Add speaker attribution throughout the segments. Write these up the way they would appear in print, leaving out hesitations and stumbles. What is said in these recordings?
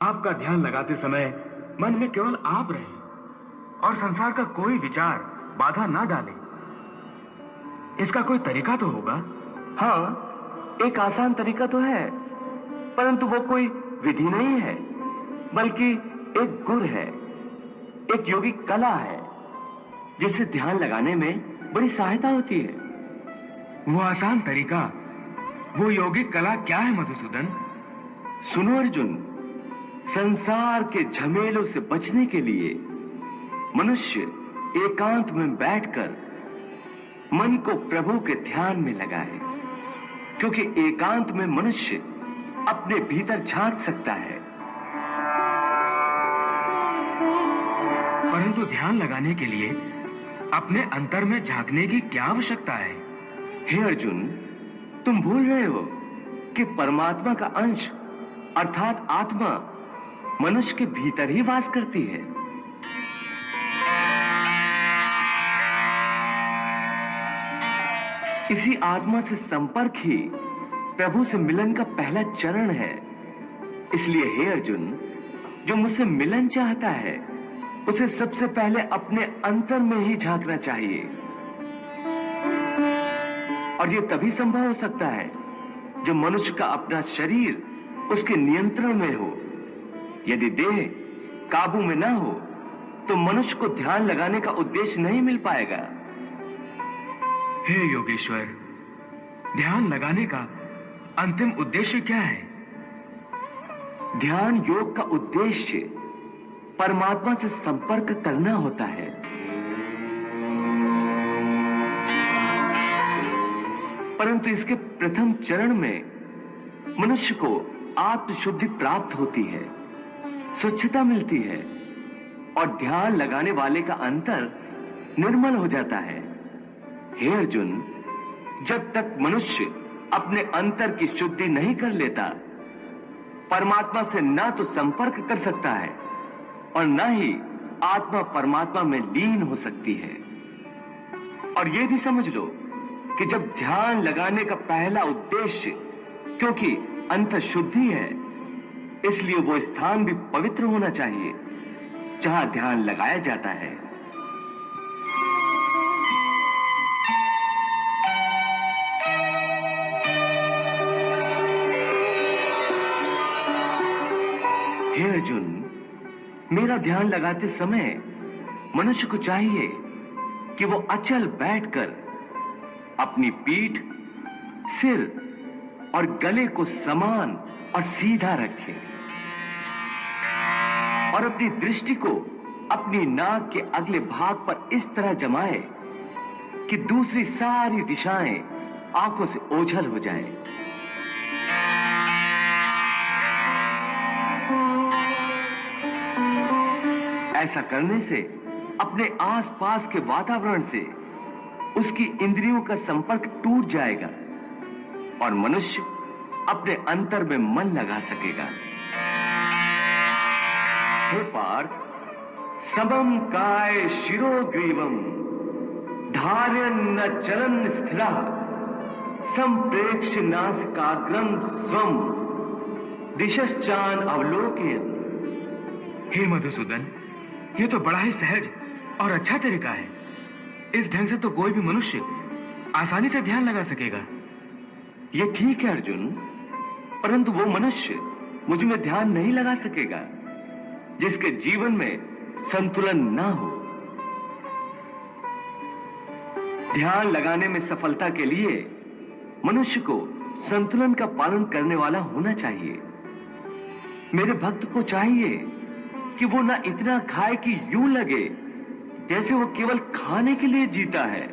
Speaker 1: आपका ध्यान लगाते समय मन में केवल आप रहें और संसार का कोई विचार बाधा ना डाले। इसका कोई तरीका तो होगा?
Speaker 2: हाँ, एक आसान तरीका तो है, परंतु वो कोई विधि नहीं है, बल्कि एक गुर है, एक योगिक कला है, जिससे ध्यान लगाने में बड़ी सहायता होती है।
Speaker 1: वो आसान तरीका, वो योगिक कला क्या है मधुसूदन?
Speaker 2: सुनो अर्जुन, संसार के झमेलों से बचने के लिए मनुष्य एकांत में बैठकर मन को प्रभु के ध्यान में लगाए, क्योंकि एकांत में मनुष्य अपने भीतर झांक सकता है।
Speaker 1: परंतु ध्यान लगाने के लिए अपने अंतर में झांकने की क्या आवश्यकता है?
Speaker 2: हे अर्जुन, तुम भूल रहे हो कि परमात्मा का अंश अर्थात आत्मा मनुष्य के भीतर ही वास करती है। इसी आत्मा से संपर्क ही प्रभु से मिलन का पहला चरण है। इसलिए हे अर्जुन, जो मुझसे मिलन चाहता है उसे सबसे पहले अपने अंतर में ही झांकना चाहिए। और यह तभी संभव हो सकता है जब मनुष्य का अपना शरीर उसके नियंत्रण में हो। यदि देह काबू में ना हो तो मनुष्य को ध्यान लगाने का उद्देश्य नहीं मिल पाएगा।
Speaker 1: हे योगेश्वर, ध्यान लगाने का अंतिम उद्देश्य क्या है?
Speaker 2: ध्यान योग का उद्देश्य परमात्मा से संपर्क करना होता है। परंतु इसके प्रथम चरण में मनुष्य को आत्मशुद्धि प्राप्त होती है, स्वच्छता मिलती है और ध्यान लगाने वाले का अंतर निर्मल हो जाता है। हे अर्जुन, जब तक मनुष्य अपने अंतर की शुद्धि नहीं कर लेता, परमात्मा से ना तो संपर्क कर सकता है और ना ही आत्मा परमात्मा में लीन हो सकती है। और यह भी समझ लो कि जब ध्यान लगाने का पहला उद्देश्य, क्योंकि अंतर शुद्धि है, इसलिए वो स्थान भी पवित्र होना चाहिए जहां ध्यान लगाया जाता है। हे अर्जुन, मेरा ध्यान लगाते समय मनुष्य को चाहिए कि वो अचल बैठकर अपनी पीठ, सिर और गले को समान और सीधा रखे और अपनी दृष्टि को अपनी नाक के अगले भाग पर इस तरह जमाए कि दूसरी सारी दिशाएं आंखों से ओझल हो जाए। ऐसा करने से अपने आसपास के वातावरण से उसकी इंद्रियों का संपर्क टूट जाएगा और मनुष्य अपने अंतर में मन लगा सकेगा। हे पार्थ, समम काय शिरोग्रीवम धार्यन् न चलन स्थिरः संप्रेक्ष्य नासिकाग्रम स्वम दिशश्चान अवलोकयन्।
Speaker 1: हे मधुसूदन, ये तो बड़ा ही सहज और अच्छा तरीका है। इस ढंग से तो कोई भी मनुष्य आसानी से ध्यान लगा सकेगा।
Speaker 2: ये ठीक है अर्जुन, परंतु वो मनुष्य मुझ में ध्यान नहीं लगा सकेगा जिसके जीवन में संतुलन ना हो। ध्यान लगाने में सफलता के लिए मनुष्य को संतुलन का पालन करने वाला होना चाहिए। मेरे भक्त को चाहिए कि वो ना इतना खाए कि यूं लगे जैसे वो केवल खाने के लिए जीता है,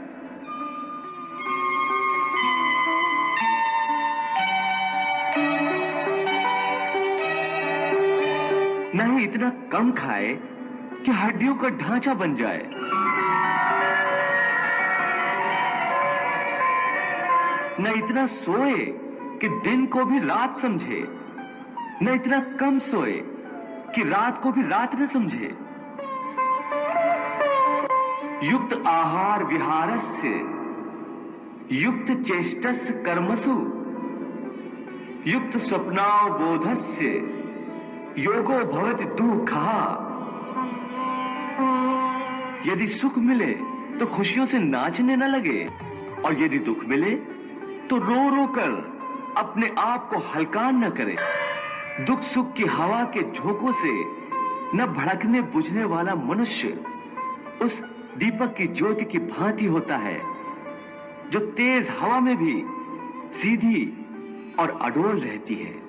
Speaker 2: न ही इतना कम खाए कि हड्डियों का ढांचा बन जाए। न इतना सोए कि दिन को भी रात समझे, न इतना कम सोए कि रात को भी रात न समझे। युक्त आहार विहारस्य युक्त चेष्टस्य कर्मसु युक्त स्वप्नावबोधस्य योगो भवति दुःखः। यदि सुख मिले तो खुशियों से नाचने न लगे, और यदि दुख मिले तो रो रो कर अपने आप को हलकान न करे। दुख सुख की हवा के झोंकों से न भड़कने बुझने वाला मनुष्य उस दीपक की ज्योति की भांति होता है, जो तेज हवा में भी सीधी और अडोल रहती है।